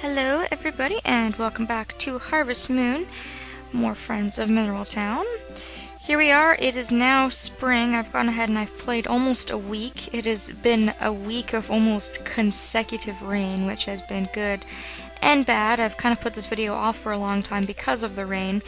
Hello everybody and welcome back to Harvest Moon, more friends of Mineral Town. Here we are, it is now spring. I've gone ahead and I've played almost a week. It has been a week of almost consecutive rain, which has been good and bad. I've kind of put this video off for a long time because of the rain.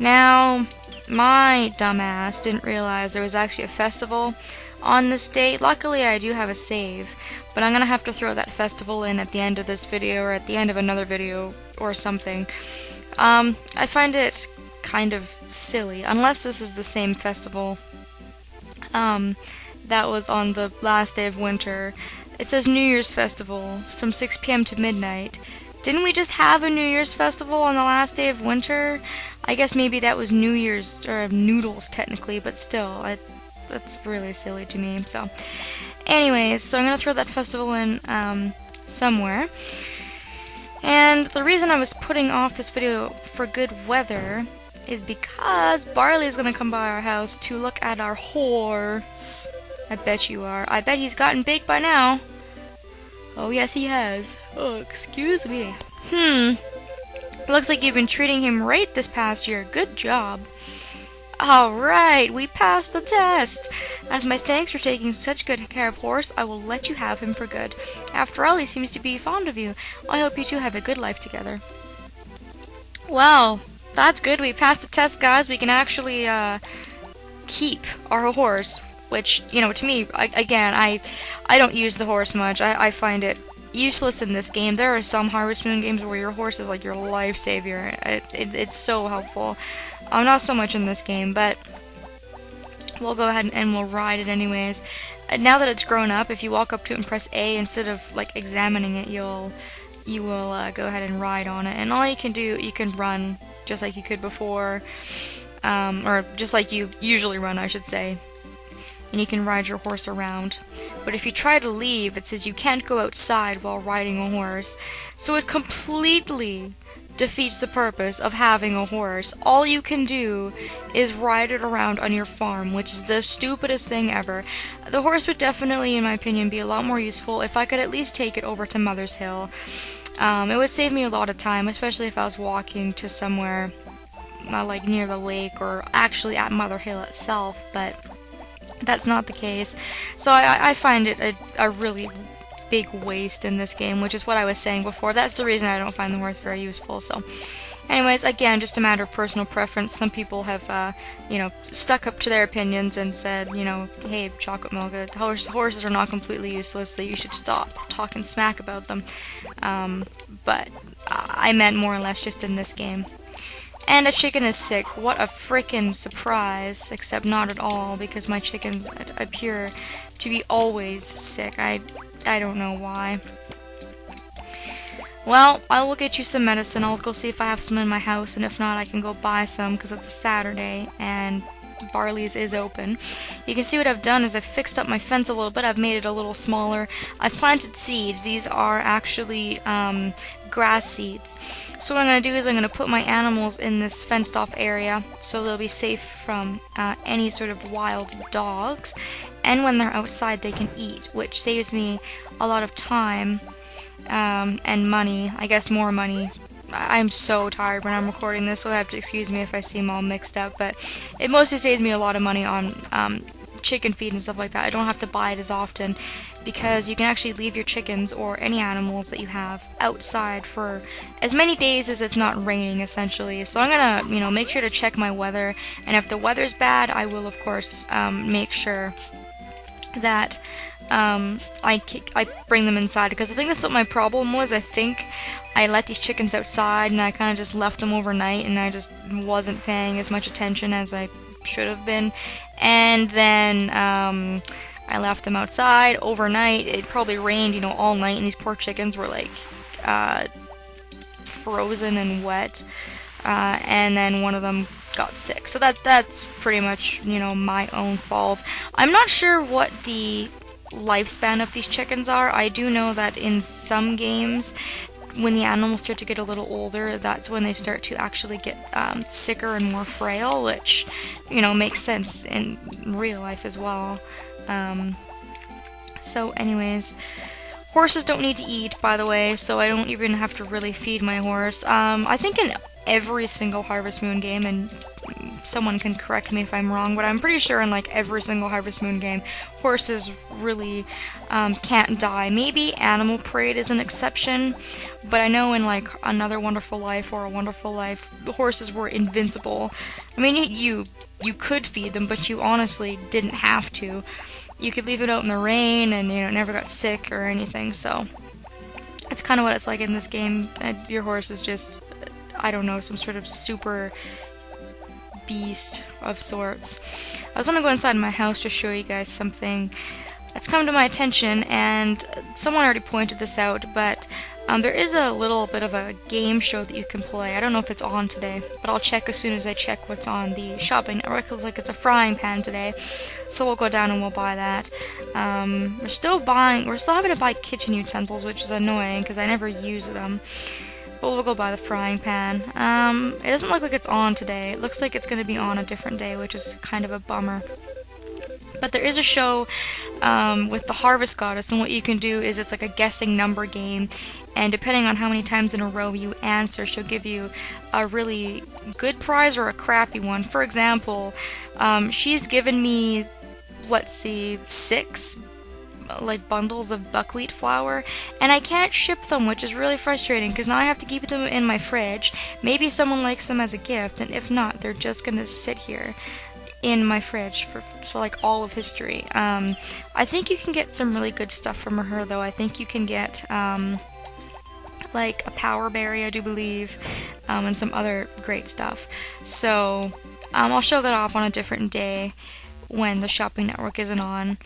Now, my dumbass didn't realize there was actually a festival on this date. Luckily I do have a save, but I'm gonna have to throw that festival in at the end of this video or at the end of another video or something. I find it kind of silly, unless this is the same festival that was on the last day of winter. It says New Year's Festival from 6 p.m. to midnight. Didn't we just have a New Year's Festival on the last day of winter? I guess maybe that was New Year's, or noodles technically, but still, that's really silly to me. So, anyways, so I'm gonna throw that festival in somewhere. And the reason I was putting off this video for good weather is because Barley is gonna come by our house to look at our horse. I bet you are. I bet he's gotten big by now. Oh yes, he has. Oh, excuse me. Looks like you've been treating him right this past year. Good job. Alright, we passed the test! As my thanks for taking such good care of Horse, I will let you have him for good. After all, he seems to be fond of you. I hope you two have a good life together. Well, that's good. We passed the test, guys. We can actually, keep our horse. Which, you know, to me, I don't use the horse much. I find it useless in this game. There are some Harvest Moon games where your horse is like your life savior. It's so helpful. Not so much in this game, but we'll go ahead and we'll ride it anyways. Now that it's grown up, if you walk up to it and press A instead of like examining it, you will go ahead and ride on it. And all you can do, you can run just like you could before, or just like you usually run, I should say. And you can ride your horse around. But if you try to leave, it says you can't go outside while riding a horse. So it completely defeats the purpose of having a horse. All you can do is ride it around on your farm, which is the stupidest thing ever. The horse would definitely, in my opinion, be a lot more useful if I could at least take it over to Mother's Hill. It would save me a lot of time, especially if I was walking to somewhere like near the lake or actually at Mother Hill itself, but that's not the case. So I find it a really big waste in this game, which is what I was saying before. That's the reason I don't find the horse very useful. So anyways, again, just a matter of personal preference. Some people have, you know, stuck up to their opinions and said, you know, hey, Chocolate Milk, horses are not completely useless, so you should stop talking smack about them. But I meant more or less just in this game. And a chicken is sick. What a frickin' surprise. Except not at all, because my chickens appear to be always sick. I don't know why. Well, I will get you some medicine. I'll go see if I have some in my house, and if not, I can go buy some, because it's a Saturday, and Barley's is open. You can see what I've done is I've fixed up my fence a little bit. I've made it a little smaller. I've planted seeds. These are actually grass seeds. So what I'm going to do is I'm going to put my animals in this fenced off area so they'll be safe from any sort of wild dogs, and when they're outside they can eat, which saves me a lot of time and money. I guess more money. I'm so tired when I'm recording this, so you'll have to excuse me if I seem all mixed up, but it mostly saves me a lot of money on chicken feed and stuff like that. I don't have to buy it as often because you can actually leave your chickens or any animals that you have outside for as many days as it's not raining, essentially. So I'm gonna, you know, make sure to check my weather, and if the weather's bad, I will of course make sure that I bring them inside, because I think that's what my problem was. I think I let these chickens outside and I kind of just left them overnight, and I just wasn't paying as much attention as I should have been, and then I left them outside overnight. It probably rained, you know, all night, and these poor chickens were like frozen and wet, and then one of them got sick. So that's pretty much, you know, my own fault. I'm not sure what the lifespan of these chickens are. I do know that in some games, when the animals start to get a little older, that's when they start to actually get sicker and more frail, which, you know, makes sense in real life as well. So anyways, Horses don't need to eat, by the way, so I don't even have to really feed my horse. I think in every single Harvest Moon game, and someone can correct me if I'm wrong, but I'm pretty sure in like every single Harvest Moon game, horses really can't die. Maybe Animal Parade is an exception, but I know in like Another Wonderful Life or A Wonderful Life, the horses were invincible. I mean, you could feed them, but you honestly didn't have to. You could leave it out in the rain, and it never got sick or anything. So that's kind of what it's like in this game. Your horse is just, I don't know, some sort of super beast of sorts. I was gonna go inside my house to show you guys something that's come to my attention, and someone already pointed this out, but there is a little bit of a game show that you can play. I don't know if it's on today, but I'll check as soon as I check what's on the shopping network. It looks like it's a frying pan today, so we'll go down and we'll buy that. We're still having to buy kitchen utensils, which is annoying because I never use them. But we'll go buy the frying pan. It doesn't look like it's on today. It looks like it's going to be on a different day, which is kind of a bummer. But there is a show with the Harvest Goddess, and what you can do is it's like a guessing number game, and depending on how many times in a row you answer, she'll give you a really good prize or a crappy one. For example, she's given me, let's see, 6 like bundles of buckwheat flour, and I can't ship them, which is really frustrating because now I have to keep them in my fridge. Maybe someone likes them as a gift, and if not, they're just gonna sit here in my fridge for like all of history. I think you can get some really good stuff from her though. I think you can get like a power berry, I do believe, and some other great stuff. So I'll show that off on a different day when the shopping network isn't on,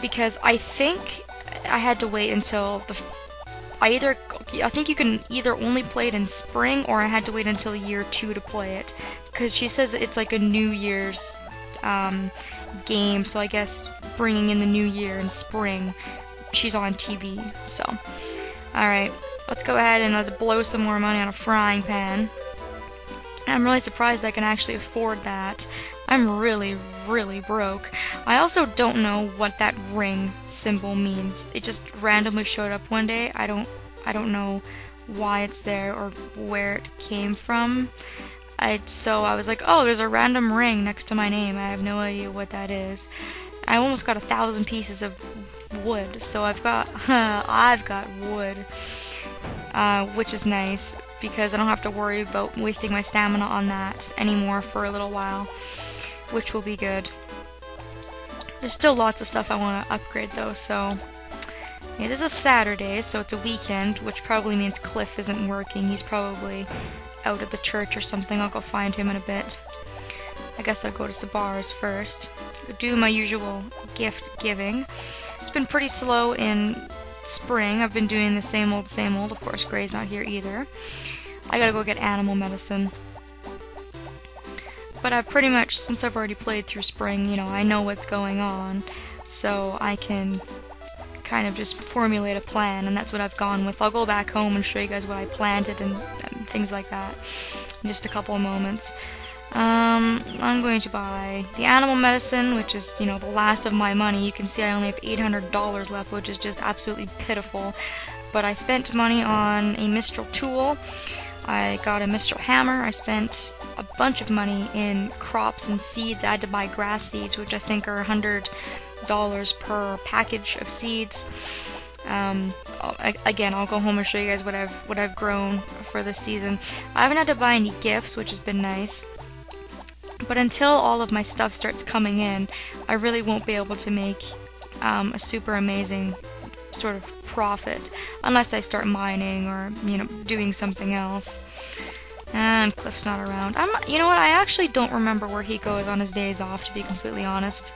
because I think I had to wait until I think you can either only play it in spring, or I had to wait until year 2 to play it, because she says it's like a New Year's game, so I guess bringing in the new year in spring, she's on TV. So alright, let's go ahead and let's blow some more money on a frying pan. I'm really surprised I can actually afford that. I'm really, really broke. I also don't know what that ring symbol means. It just randomly showed up one day. I don't know why it's there or where it came from. So I was like, oh, there's a random ring next to my name. I have no idea what that is. I almost got 1,000 pieces of wood, so I've got wood, which is nice because I don't have to worry about wasting my stamina on that anymore for a little while, which will be good. There's still lots of stuff I want to upgrade though, so it is a Saturday, so it's a weekend, which probably means Cliff isn't working. He's probably out at the church or something. I'll go find him in a bit. I guess I'll go to Sabar's first. Do my usual gift giving. It's been pretty slow in spring. I've been doing the same old, same old. Of course, Gray's not here either. I gotta go get animal medicine. But I've pretty much, since I've already played through spring, I know what's going on, so I can kind of just formulate a plan, and that's what I've gone with. I'll go back home and show you guys what I planted and things like that in just a couple of moments. I'm going to buy the animal medicine, which is, the last of my money. You can see I only have $800 left, which is just absolutely pitiful. But I spent money on a Mistral tool. I got a Mistral hammer. I spent a bunch of money in crops and seeds. I had to buy grass seeds, which I think are $100 per package of seeds. Again, I'll go home and show you guys what I've grown for this season. I haven't had to buy any gifts, which has been nice. But until all of my stuff starts coming in, I really won't be able to make a super amazing sort of profit unless I start mining or doing something else. And Cliff's not around. You know what? I actually don't remember where he goes on his days off, to be completely honest.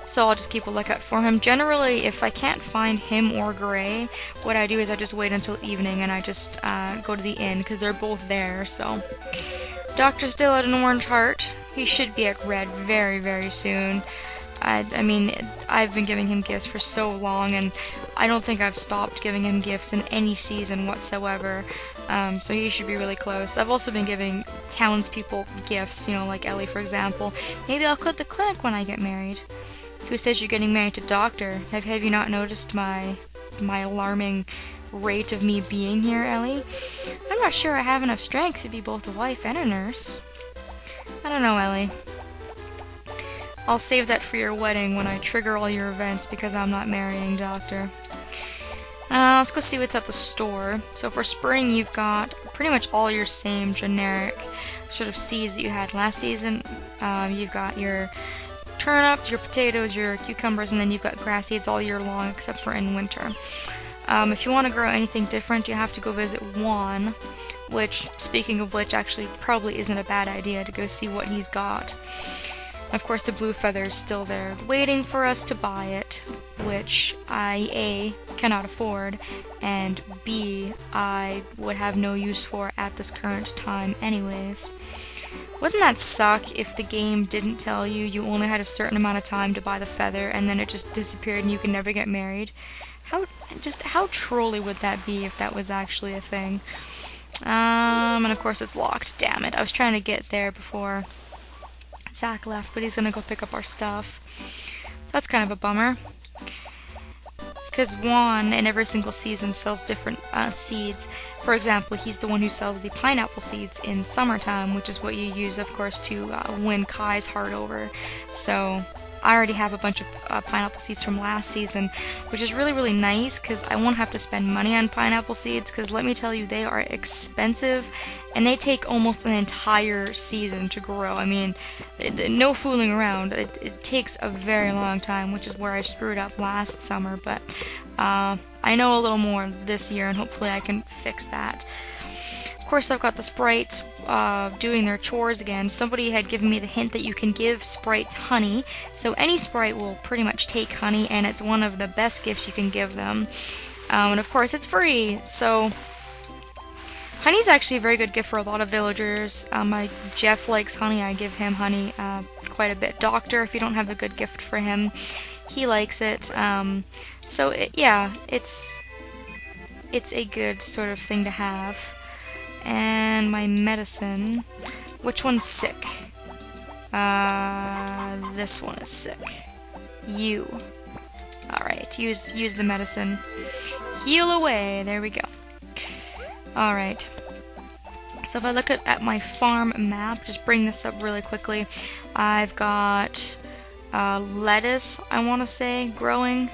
So I'll just keep a lookout for him. Generally, if I can't find him or Gray, what I do is I just wait until evening and I just go to the inn because they're both there. So Doctor's still at an orange heart. He should be at red very, very soon. I mean, I've been giving him gifts for so long, and I don't think I've stopped giving him gifts in any season whatsoever. So he should be really close. I've also been giving townspeople gifts, like Ellie, for example. Maybe I'll quit the clinic when I get married. Who says you're getting married to Doctor? Have you not noticed my alarming rate of me being here, Ellie? I'm not sure I have enough strength to be both a wife and a nurse. I don't know, Ellie. I'll save that for your wedding when I trigger all your events because I'm not marrying Doctor. Let's go see what's at the store. So for spring, you've got pretty much all your same generic sort of seeds that you had last season. You've got your turnips, your potatoes, your cucumbers, and then you've got grass seeds all year long except for in winter. If you want to grow anything different, you have to go visit Juan, which, speaking of which, actually probably isn't a bad idea to go see what he's got. Of course, the blue feather is still there, waiting for us to buy it, which I, A, cannot afford, and B, I would have no use for at this current time anyways. Wouldn't that suck if the game didn't tell you you only had a certain amount of time to buy the feather, and then it just disappeared and you could never get married? How trolly would that be if that was actually a thing? And of course it's locked, damn it. I was trying to get there before Zach left, but he's gonna go pick up our stuff. That's kind of a bummer. Because Juan, in every single season, sells different seeds. For example, he's the one who sells the pineapple seeds in summertime, which is what you use, of course, to win Kai's heart over. So I already have a bunch of pineapple seeds from last season, which is really, really nice because I won't have to spend money on pineapple seeds because let me tell you, they are expensive and they take almost an entire season to grow. I mean, no fooling around. It takes a very long time, which is where I screwed up last summer, but I know a little more this year and hopefully I can fix that. Of course, I've got the sprites doing their chores again. Somebody had given me the hint that you can give sprites honey, so any sprite will pretty much take honey, and it's one of the best gifts you can give them. And of course, it's free, so honey's actually a very good gift for a lot of villagers. Jeff likes honey. I give him honey quite a bit. Doctor, if you don't have a good gift for him, he likes it. Yeah, it's a good sort of thing to have. And my medicine. Which one's sick? This one is sick. You. Alright, use the medicine. Heal away. There we go. Alright. So if I look at my farm map, just bring this up really quickly. I've got lettuce, I want to say, growing.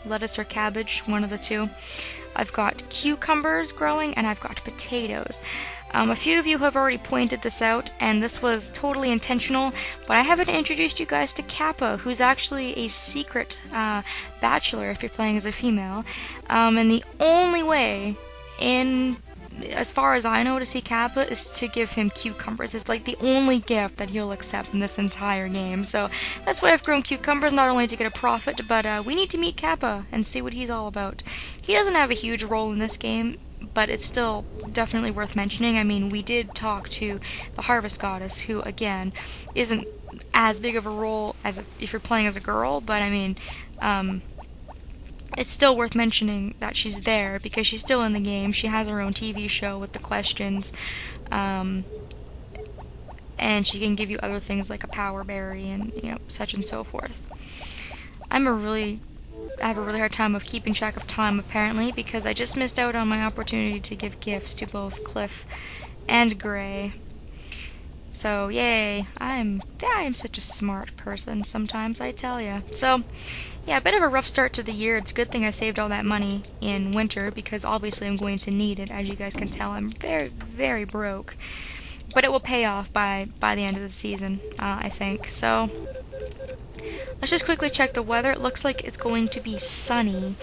Lettuce or cabbage, one of the two. I've got cucumbers growing, and I've got potatoes. A few of you have already pointed this out, and this was totally intentional, but I haven't introduced you guys to Kappa, who's actually a secret bachelor if you're playing as a female. And the only way as far as I know, to see Kappa is to give him cucumbers. It's like the only gift that he'll accept in this entire game. So that's why I've grown cucumbers, not only to get a profit, but we need to meet Kappa and see what he's all about. He doesn't have a huge role in this game, but it's still definitely worth mentioning. I mean, we did talk to the Harvest Goddess, who, again, isn't as big of a role as if you're playing as a girl, but I mean, it's still worth mentioning that she's there because she's still in the game. She has her own TV show with the questions, and she can give you other things like a power berry and such and so forth. I have a really hard time of keeping track of time apparently because I just missed out on my opportunity to give gifts to both Cliff and Gray. So yay! I'm such a smart person sometimes, I tell ya. So. Yeah, a bit of a rough start to the year. It's a good thing I saved all that money in winter because obviously I'm going to need it. As you guys can tell, I'm very, very broke. But it will pay off by the end of the season, I think. So, let's just quickly check the weather. It looks like it's going to be sunny.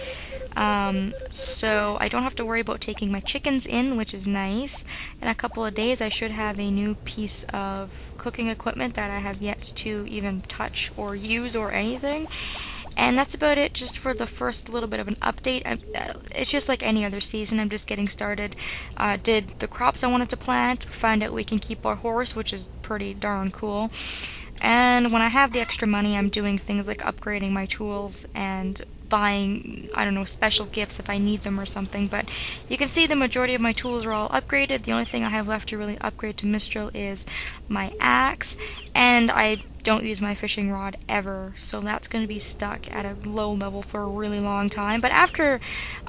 So I don't have to worry about taking my chickens in, which is nice. In a couple of days I should have a new piece of cooking equipment that I have yet to even touch or use or anything. And that's about it, just for the first little bit of an update. It's just like any other season, I'm just getting started. Did the crops I wanted to plant, find out we can keep our horse, which is pretty darn cool. And when I have the extra money, I'm doing things like upgrading my tools and buying, I don't know, special gifts if I need them or something. But you can see the majority of my tools are all upgraded. The only thing I have left to really upgrade to Mistral is my axe. And I don't use my fishing rod ever, so that's going to be stuck at a low level for a really long time. But after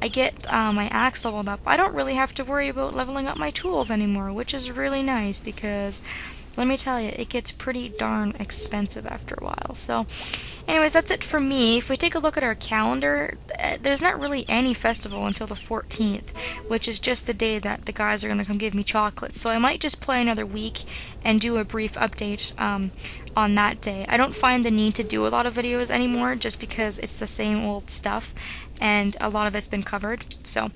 I get my axe leveled up, I don't really have to worry about leveling up my tools anymore, which is really nice because let me tell you, it gets pretty darn expensive after a while. So anyways, that's it for me. If we take a look at our calendar, there's not really any festival until the 14th, which is just the day that the guys are going to come give me chocolates. So I might just play another week and do a brief update on that day. I don't find the need to do a lot of videos anymore just because it's the same old stuff and a lot of it's been covered. So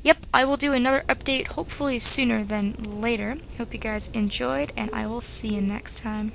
yep, I will do another update hopefully sooner than later. Hope you guys enjoyed, and I will see you next time.